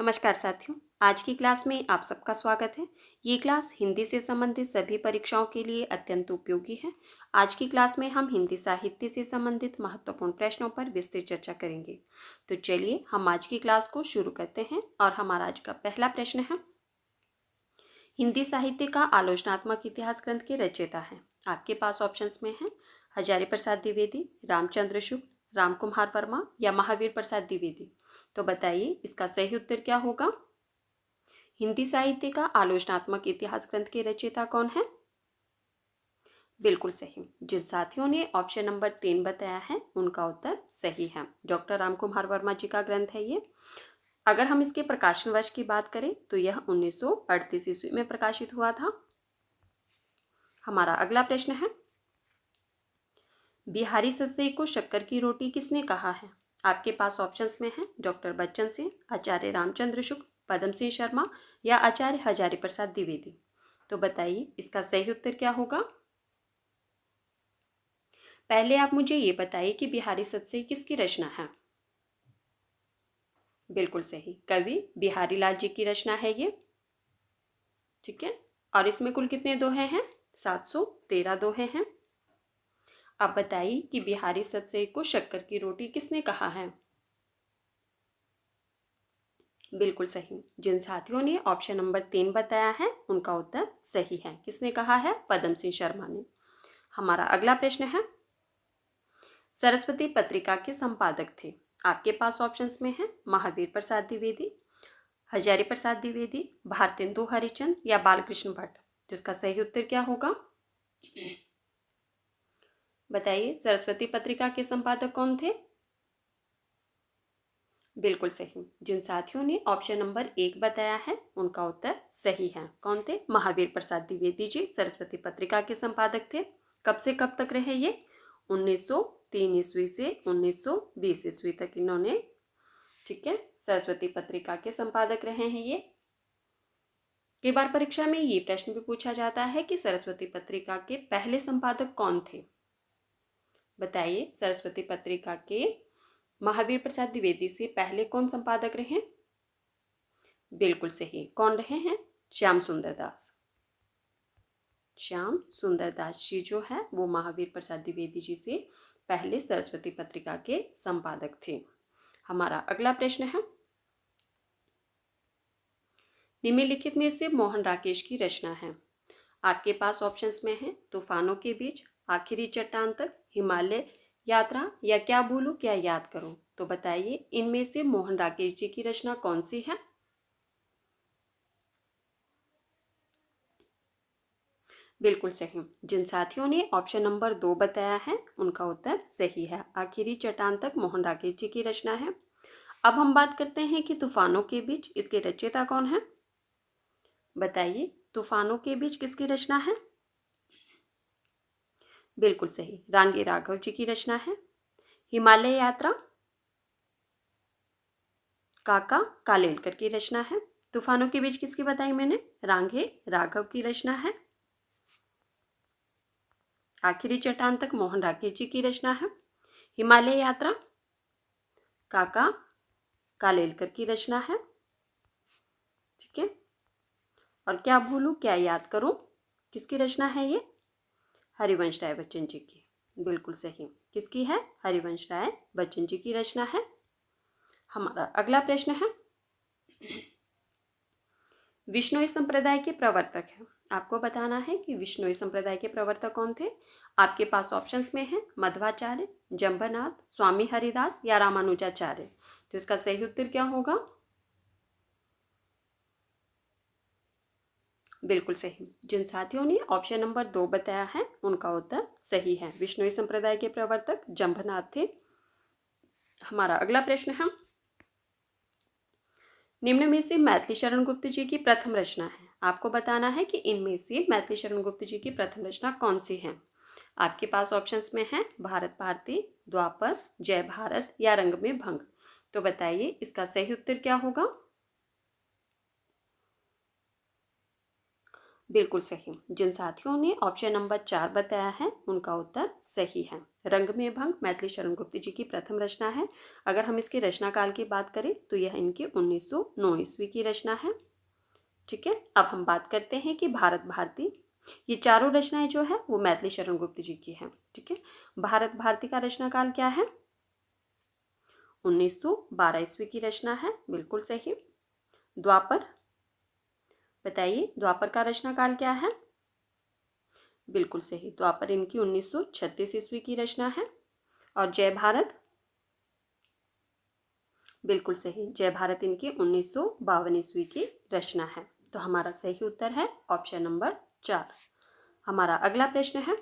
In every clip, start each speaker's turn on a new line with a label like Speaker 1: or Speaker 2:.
Speaker 1: नमस्कार साथियों, आज की क्लास में आप सबका स्वागत है। ये क्लास हिंदी से संबंधित सभी परीक्षाओं के लिए अत्यंत उपयोगी है। आज की क्लास में हम हिंदी साहित्य से संबंधित महत्वपूर्ण प्रश्नों पर विस्तृत चर्चा करेंगे। तो चलिए हम आज की क्लास को शुरू करते हैं और हमारा आज का पहला प्रश्न है, हिंदी साहित्य का आलोचनात्मक इतिहास ग्रंथ के रचयिता हैं। आपके पास ऑप्शंस में हैं हजारी प्रसाद द्विवेदी, रामचंद्र शुक्ल, राम कुमार वर्मा या महावीर प्रसाद द्विवेदी। तो बताइए इसका सही उत्तर क्या होगा। हिंदी साहित्य का आलोचनात्मक इतिहास ग्रंथ के रचयिता कौन है? बिल्कुल सही, जिन साथियों ने ऑप्शन नंबर 3 बताया है उनका उत्तर सही है। डॉक्टर राम कुमार वर्मा जी का ग्रंथ है ये। अगर हम इसके प्रकाशन वर्ष की बात करें तो यह 1938 ईस्वी में प्रकाशित हुआ था। हमारा अगला प्रश्न है, बिहारी सतसई को शक्कर की रोटी किसने कहा है? आपके पास ऑप्शंस में है डॉक्टर बच्चन सिंह, आचार्य रामचंद्र शुक्ल, पदम सिंह शर्मा या आचार्य हजारी प्रसाद द्विवेदी। तो बताइए इसका सही उत्तर क्या होगा। पहले आप मुझे ये बताइए कि बिहारी सतसई किसकी रचना है? बिल्कुल सही, कवि बिहारी लाल जी की रचना है ये। ठीक है, और इसमें कुल कितने दोहे हैं? 713 दोहे हैं। आप बताइए कि बिहारी सतसई को शक्कर की रोटी किसने कहा है? बिल्कुल सही, जिन साथियों ने ऑप्शन नंबर 3 बताया है उनका उत्तर सही है। किसने कहा है? पदम सिंह शर्मा ने। हमारा अगला प्रश्न है, सरस्वती पत्रिका के संपादक थे। आपके पास ऑप्शंस में है महावीर प्रसाद द्विवेदी, हजारी प्रसाद द्विवेदी, भारतेंदु हरिचंद या बालकृष्ण भट्ट। तो इसका सही उत्तर क्या होगा? बताइए सरस्वती पत्रिका के संपादक कौन थे? बिल्कुल सही, जिन साथियों ने ऑप्शन नंबर 1 बताया है उनका उत्तर सही है। कौन थे? महावीर प्रसाद द्विवेदी जी सरस्वती पत्रिका के संपादक थे। कब से कब तक रहे ये? 1903 ईस्वी से 1920 ईस्वी तक इन्होंने, ठीक है, सरस्वती पत्रिका के संपादक रहे हैं ये। कई बार परीक्षा में ये प्रश्न भी पूछा जाता है कि सरस्वती पत्रिका के पहले संपादक कौन थे। बताइए सरस्वती पत्रिका के महावीर प्रसाद द्विवेदी से पहले कौन संपादक रहे? बिल्कुल सही, कौन रहे हैं? श्याम सुंदर दास। श्याम सुंदर दास जी जो है वो महावीर प्रसाद द्विवेदी जी से पहले सरस्वती पत्रिका के संपादक थे। हमारा अगला प्रश्न है, निम्नलिखित में से मोहन राकेश की रचना है। आपके पास ऑप्शंस में है तूफानों के बीच, आखिरी चट्टान तक, हिमालय यात्रा या क्या भूलूं क्या याद करूं। तो बताइए इनमें से मोहन राकेश जी की रचना कौन सी है? बिल्कुल सही, जिन साथियों ने ऑप्शन नंबर 2 बताया है उनका उत्तर सही है। आखिरी चट्टान तक मोहन राकेश जी की रचना है। अब हम बात करते हैं कि तूफानों के बीच इसके रचयिता कौन है। बताइए तूफानों के बीच किसकी रचना है? बिल्कुल सही, रांगे राघव जी की रचना है। हिमालय यात्रा काका कालेलकर की रचना है। तूफानों के बीच किसकी बताई मैंने? रांगे राघव की रचना है। आखिरी चट्टान तक मोहन राकेश जी की रचना है। हिमालय यात्रा काका कालेलकर की रचना है। ठीक है, और क्या भूलूं क्या याद करूं किसकी रचना है ये? हरिवंश राय बच्चन जी की। बिल्कुल सही, किसकी है? हरिवंश राय बच्चन जी की रचना है। हमारा अगला प्रश्न है, विश्नोई संप्रदाय के प्रवर्तक हैं। आपको बताना है कि विश्नोई संप्रदाय के प्रवर्तक कौन थे। आपके पास ऑप्शंस में है मध्वाचार्य, जंबनाथ, स्वामी हरिदास या रामानुजाचार्य। तो इसका सही उत्तर क्या होगा? बिल्कुल सही, जिन साथियों ने ऑप्शन नंबर 2 बताया है उनका उत्तर सही है। विश्नोई संप्रदाय के प्रवर्तक जंबनाथ थे। हमारा अगला प्रश्न है, निम्न में से मैथिली शरण गुप्त जी की प्रथम रचना है। आपको बताना है कि इनमें से मैथिली शरण गुप्त जी की प्रथम रचना कौन सी है। आपके पास ऑप्शंस में है भारत भारती, द्वापर, जय भारत या रंग में भंग। तो बताइए इसका सही उत्तर क्या होगा। बिल्कुल सही। जिन साथियों ने ऑप्शन नंबर 4 बताया है उनका उत्तर सही है। रंग में भंग मैथिली शरण गुप्त जी की प्रथम रचना है। अगर हम इसके रचना काल की बात करें तो यह इनकी 1909 ईस्वी की रचना है। ठीक है, अब हम बात करते हैं कि भारत भारती। ये चारों रचनाएं जो है वो मैथिली शरण गुप्त जी की हैं। ठीक है, भारत भारती का रचना काल क्या है? 1912 ईस्वी की रचना है। बिल्कुल सही। द्वापर, बताइए द्वापर का रचना काल क्या है? बिल्कुल सही, द्वापर इनकी 1936 ईस्वी की रचना है। और जय भारत, बिल्कुल सही, जय भारत इनकी 1952 ईस्वी की रचना है। तो हमारा सही उत्तर है ऑप्शन नंबर 4। हमारा अगला प्रश्न है,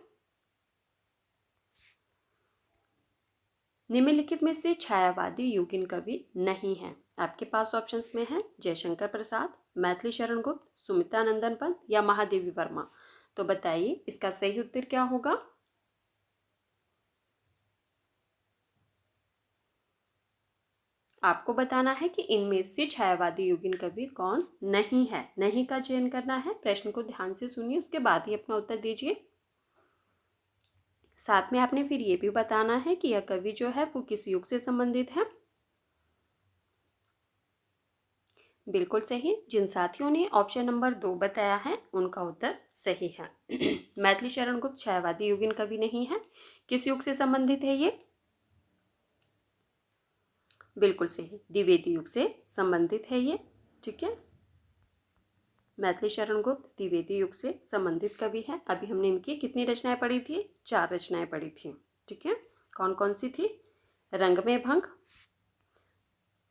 Speaker 1: निम्नलिखित में से छायावादी युगीन कवि नहीं है। आपके पास ऑप्शंस में है जयशंकर प्रसाद, मैथिली शरण गुप्त, सुमित्रानंदन पंत या महादेवी वर्मा। तो बताइए इसका सही उत्तर क्या होगा? आपको बताना है कि इनमें से छायावादी युगीन कवि कौन नहीं है। नहीं का चयन करना है। प्रश्न को ध्यान से सुनिए, उसके बाद ही अपना उत्तर दीजिए। साथ में आपने फिर ये भी बताना है कि यह कवि जो है वो किस युग से संबंधित है। बिल्कुल सही। जिन साथियों ने ऑप्शन नंबर 2 बताया है उनका उत्तर सही है। मैथिली शरण गुप्त छायावादी युगीन कवि नहीं है। किस युग से संबंधित है ये? बिल्कुल सही, द्विवेदी युग से संबंधित है ये। ठीक है, मैथिली शरण गुप्त द्विवेदी युग से संबंधित कवि है। अभी हमने इनकी कितनी रचनाएं पढ़ी थी? 4 रचनाएं पढ़ी थी। ठीक है, कौन कौन सी थी? रंग में भंग,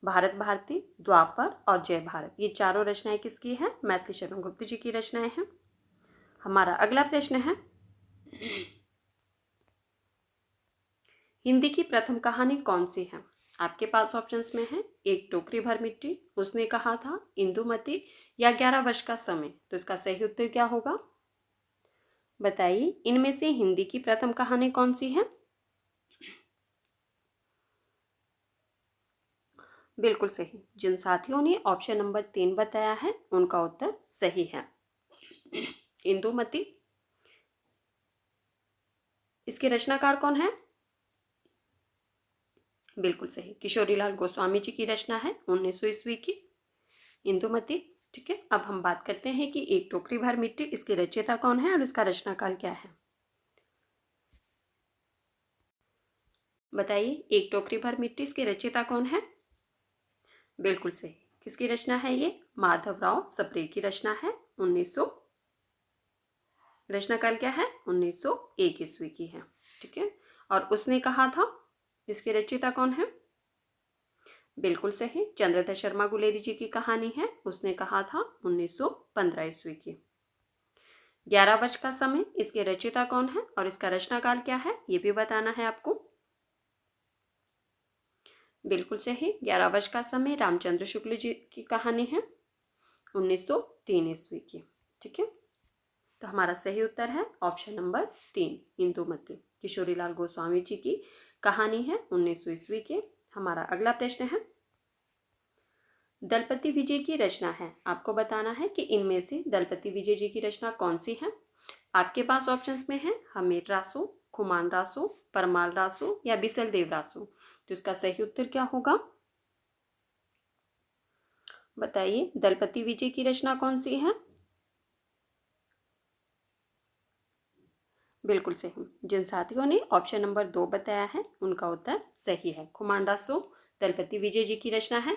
Speaker 1: भारत भारती, द्वापर और जय भारत। ये चारों रचनाएं किसकी हैं? मैथिली शरण गुप्त जी की रचनाएं हैं। हमारा अगला प्रश्न है, हिंदी की प्रथम कहानी कौन सी है? आपके पास ऑप्शंस में है एक टोकरी भर मिट्टी, उसने कहा था, इंदुमती या 11 वर्ष का समय। तो इसका सही उत्तर क्या होगा? बताइए इनमें से हिंदी की प्रथम कहानी कौन सी है? बिल्कुल सही। जिन साथियों ने ऑप्शन नंबर 3 बताया है उनका उत्तर सही है, इंदुमती। इसके रचनाकार कौन है? बिल्कुल सही, किशोरीलाल गोस्वामी जी की रचना है 1900 ईस्वी की इंदुमती। ठीक है, अब हम बात करते हैं कि एक टोकरी भर मिट्टी, इसके रचयिता कौन है और इसका रचनाकाल क्या है? बताइए एक टोकरी भर मिट्टी, इसके रचयिता कौन है? बिल्कुल सही, किसकी रचना है ये? माधवराव सप्रे की रचना है। 1900, रचनाकाल क्या है? 1901 ईस्वी की है। ठीक है, और उसने कहा था, इसके रचयिता कौन है? बिल्कुल सही, चंद्रधर शर्मा गुलेरी जी की कहानी है, उसने कहा था 1915 ईस्वी की। 11 वर्ष का समय, इसके रचयिता कौन है और इसका रचनाकाल क्या है ये भी बताना है आपको। बिल्कुल सही, 11 वर्ष का समय रामचंद्र शुक्ल जी की कहानी है 1903 ईस्वी की। ठीक है, तो हमारा सही उत्तर है ऑप्शन नंबर 3, इंदुमती। किशोरीलाल गोस्वामी जी की कहानी है 1900 ईस्वी के। हमारा अगला प्रश्न है, दलपति विजय की रचना है। आपको बताना है कि इनमें से दलपति विजय जी की रचना कौन सी है। आपके पास ऑप्शंस में है हमीर रासो, खुमान रासो, परमाल रासो या बिसल देव रासो। तो इसका सही उत्तर क्या होगा? बताइए दलपति विजय की रचना कौन सी है? बिल्कुल सही। जिन साथियों ने ऑप्शन नंबर 2 बताया है उनका उत्तर सही है, खुमान रासो दलपति विजय जी की रचना है।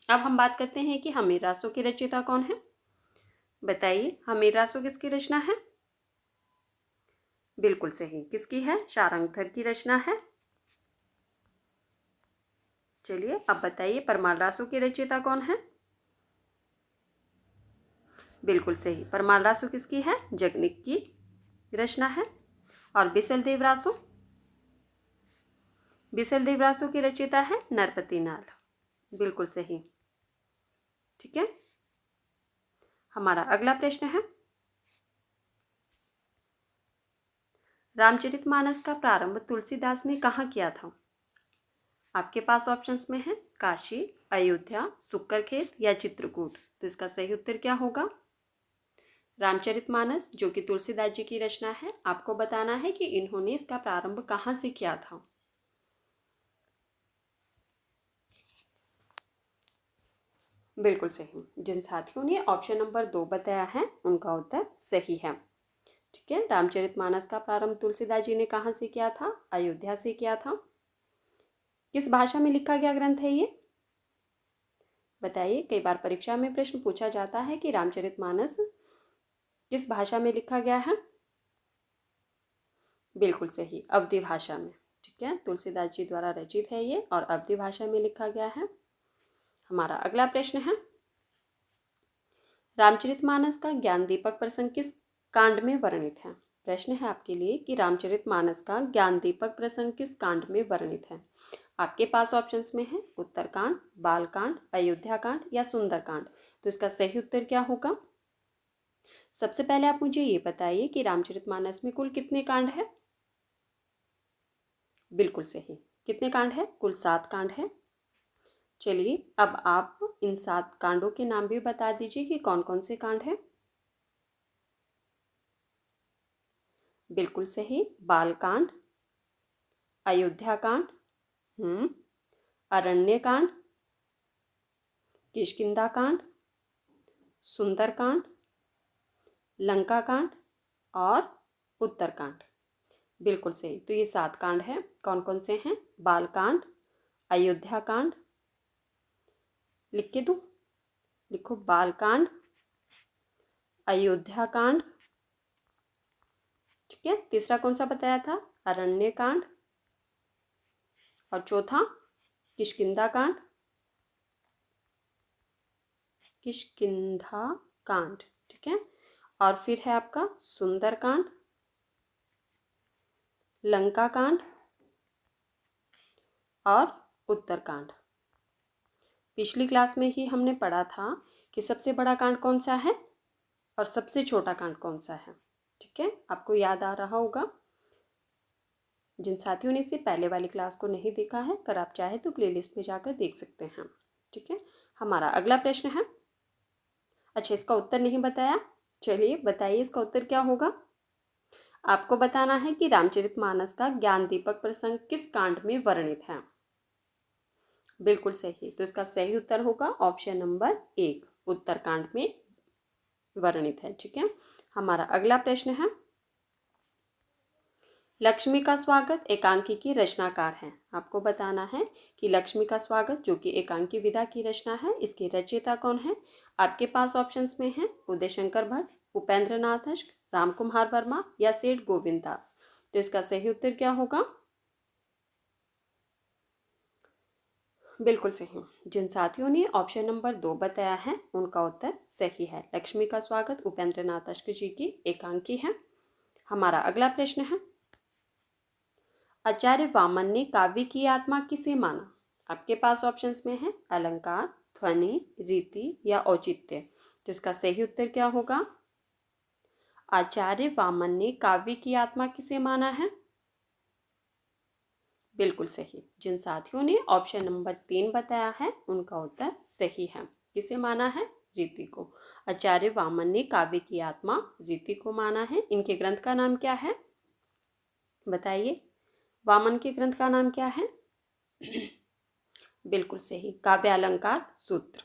Speaker 1: अब हम बात करते हैं कि हमीर रासो की रचयिता कौन है। बताइए हमीर रासो किसकी रचना है? बिल्कुल सही, किसकी है? शारंगधर की रचना है। चलिए अब बताइए परमाल रासो की रचयिता कौन है? बिल्कुल सही, परमाल रासो किसकी है? जगनिक की रचना है। और बिसल देव रासो, बिसल देव रासो की रचयिता है नरपति नाल। बिल्कुल सही। ठीक है, हमारा अगला प्रश्न है, रामचरितमानस का प्रारंभ तुलसीदास ने कहाँ किया था? आपके पास ऑप्शंस में है काशी, अयोध्या, सुक्करखेत या चित्रकूट। तो इसका सही उत्तर क्या होगा? रामचरितमानस जो कि तुलसीदास जी की रचना है, आपको बताना है कि इन्होंने इसका प्रारंभ कहाँ से किया था। बिल्कुल सही। जिन साथियों ने ऑप्शन नंबर 2 बताया है उनका उत्तर सही है। ठीक है, रामचरितमानस का प्रारंभ तुलसीदास जी ने कहाँ से किया था? अयोध्या से किया था। किस भाषा में लिखा गया ग्रंथ है ये? बताइए। कई बार परीक्षा में प्रश्न पूछा जाता है कि रामचरितमानस किस भाषा में लिखा गया है? बिल्कुल सही, अवधी भाषा में। ठीक है, तुलसीदास जी द्वारा रचित है ये और अवधी भाषा में लिखा गया है। हमारा अगला प्रश्न है, रामचरितमानस का ज्ञान दीपक प्रसंग किस कांड में वर्णित है? प्रश्न है आपके लिए कि रामचरितमानस का ज्ञान दीपक प्रसंग किस कांड में वर्णित है? आपके पास ऑप्शंस में है उत्तरकांड, बालकांड, अयोध्याकांड या सुंदरकांड। तो इसका सही उत्तर क्या होगा? सबसे पहले आप मुझे ये बताइए कि रामचरितमानस में कुल कितने कांड है? बिल्कुल सही। कितने कांड है? कुल 7 कांड है। चलिए, अब आप इन 7 कांडों के नाम भी बता दीजिए कि कौन कौन से कांड हैं। बिल्कुल सही, बालकांड, अयोध्याकांड, अरण्यकांड, किष्किंधाकांड, सुंदरकांड, लंकाकांड और उत्तरकांड। बिल्कुल सही। तो ये 7 कांड हैं। कौन कौन से हैं? बालकांड, अयोध्याकांड, लिख के दूं? लिखो, बालकांड, अयोध्याकांड। ठीक है, तीसरा कौन सा बताया था? अरण्यकांड। और चौथा किष्किंधाकांड। किष्किंधाकांड। ठीक है, और फिर है आपका सुंदरकांड, लंकाकांड और उत्तरकांड। पिछली क्लास में ही हमने पढ़ा था कि सबसे बड़ा कांड कौन सा है और सबसे छोटा कांड कौन सा है। ठीक है, आपको याद आ रहा होगा। जिन साथियों ने इसे पहले वाली क्लास को नहीं देखा है, अगर आप चाहे तो प्लेलिस्ट में जाकर देख सकते हैं। ठीक है, हमारा अगला प्रश्न है, अच्छा इसका उत्तर नहीं बताया, चलिए बताइए इसका उत्तर क्या होगा। आपको बताना है कि रामचरितमानस का ज्ञान दीपक प्रसंग किस कांड में वर्णित है। बिल्कुल सही। तो इसका सही उत्तर होगा ऑप्शन नंबर 1, उत्तरकांड में वर्णित है। ठीक है, हमारा अगला प्रश्न है, लक्ष्मी का स्वागत एकांकी की रचनाकार हैं। आपको बताना है कि लक्ष्मी का स्वागत जो कि एकांकी विधा की रचना है, इसके रचयिता कौन है। आपके पास ऑप्शंस में है उदय शंकर भट्ट, उपेंद्र नाथ अश्क, राम कुमार वर्मा या सेठ गोविंद दास। तो इसका सही उत्तर क्या होगा? बिल्कुल सही। जिन साथियों ने ऑप्शन नंबर 2 बताया है उनका उत्तर सही है। लक्ष्मी का स्वागत उपेंद्र नाथ अश्क जी की एकांकी है। हमारा अगला प्रश्न है, आचार्य वामन ने काव्य की आत्मा किसे माना। आपके पास ऑप्शंस में है अलंकार, ध्वनि, रीति या औचित्य। तो इसका सही उत्तर क्या होगा? आचार्य वामन ने काव्य की आत्मा किसे माना है? बिल्कुल सही। जिन साथियों ने ऑप्शन नंबर 3 बताया है उनका उत्तर सही है। किसे माना है? रीति को। आचार्य वामन ने काव्य की आत्मा रीति को माना है। इनके ग्रंथ का नाम क्या है? बताइए, वामन के ग्रंथ का नाम क्या है? बिल्कुल सही, काव्यालंकार सूत्र।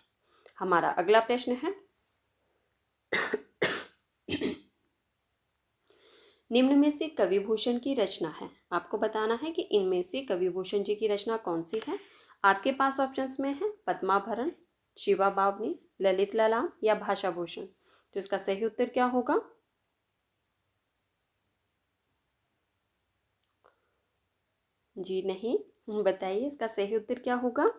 Speaker 1: हमारा अगला प्रश्न है, निम्न में से कविभूषण की रचना है। आपको बताना है कि इनमें से कविभूषण जी की रचना कौन सी है। आपके पास ऑप्शंस में है पद्माभरण, शिवा बावनी, ललित ललाम या भाषाभूषण। तो इसका सही उत्तर क्या होगा? जी नहीं, बताइए इसका सही उत्तर क्या होगा?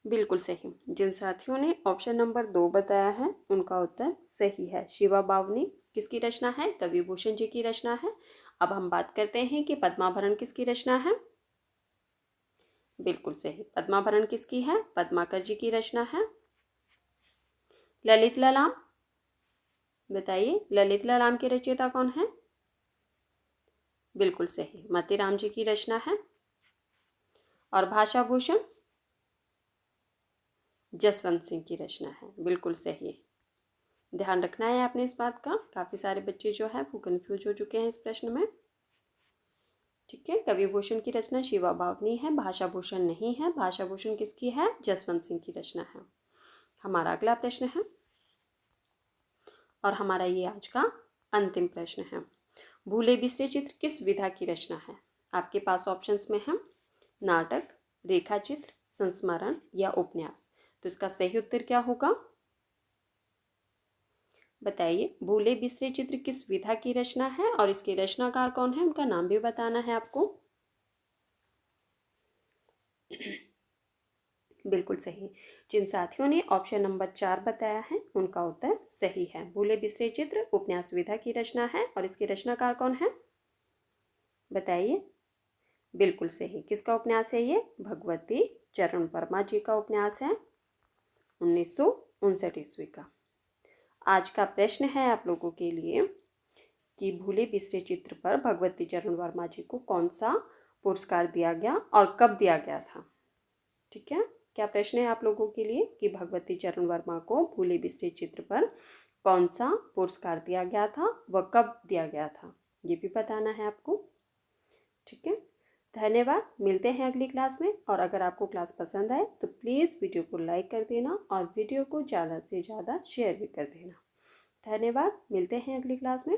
Speaker 1: बिल्कुल सही। जिन साथियों ने ऑप्शन नंबर 2 बताया है उनका उत्तर सही है। शिवा बावनी किसकी रचना है? कविभूषण जी की रचना है। अब हम बात करते हैं कि पद्माभरण किसकी रचना है। बिल्कुल सही, पद्माभरण किसकी है? पद्माकर जी की रचना है। ललित ललाम, बताइए ललित ललाम के रचयिता कौन है? बिल्कुल सही, मतीराम जी की रचना है। और भाषाभूषण जसवंत सिंह की रचना है। बिल्कुल सही। ध्यान रखना है आपने इस बात का। काफ़ी सारे बच्चे जो है वो कंफ्यूज हो चुके हैं इस प्रश्न में। ठीक है, कवि भूषण की रचना शिवा बावनी है, भाषा भूषण नहीं है। भाषा भूषण किसकी है? जसवंत सिंह की रचना है। हमारा अगला प्रश्न है और हमारा ये आज का अंतिम प्रश्न है। भूले बिसरे चित्र किस विधा की रचना है? आपके पास ऑप्शंस में है नाटक, रेखा चित्र, संस्मरण या उपन्यास। तो इसका सही उत्तर क्या होगा? बताइए। भूले बिसरे चित्र किस विधा की रचना है और इसके रचनाकार कौन है, उनका नाम भी बताना है आपको। बिल्कुल सही। जिन साथियों ने ऑप्शन नंबर 4 बताया है उनका उत्तर सही है। भूले बिसरे चित्र उपन्यास विधा की रचना है और इसके रचनाकार कौन है? बताइए। बिल्कुल सही। किसका उपन्यास है ये? भगवती चरण वर्मा जी का उपन्यास है, 1959 ईस्वी का। आज का प्रश्न है आप लोगों के लिए कि भूले बिसरे चित्र पर भगवती चरण वर्मा जी को कौन सा पुरस्कार दिया गया और कब दिया गया था? ठीक है, क्या प्रश्न है आप लोगों के लिए कि भगवती चरण वर्मा को भूले बिसरे चित्र पर कौन सा पुरस्कार दिया गया था, वह कब दिया गया था, ये भी बताना है आपको। ठीक है, धन्यवाद। मिलते हैं अगली क्लास में। और अगर आपको क्लास पसंद आए तो प्लीज़ वीडियो को लाइक कर देना और वीडियो को ज़्यादा से ज़्यादा शेयर भी कर देना। धन्यवाद। मिलते हैं अगली क्लास में।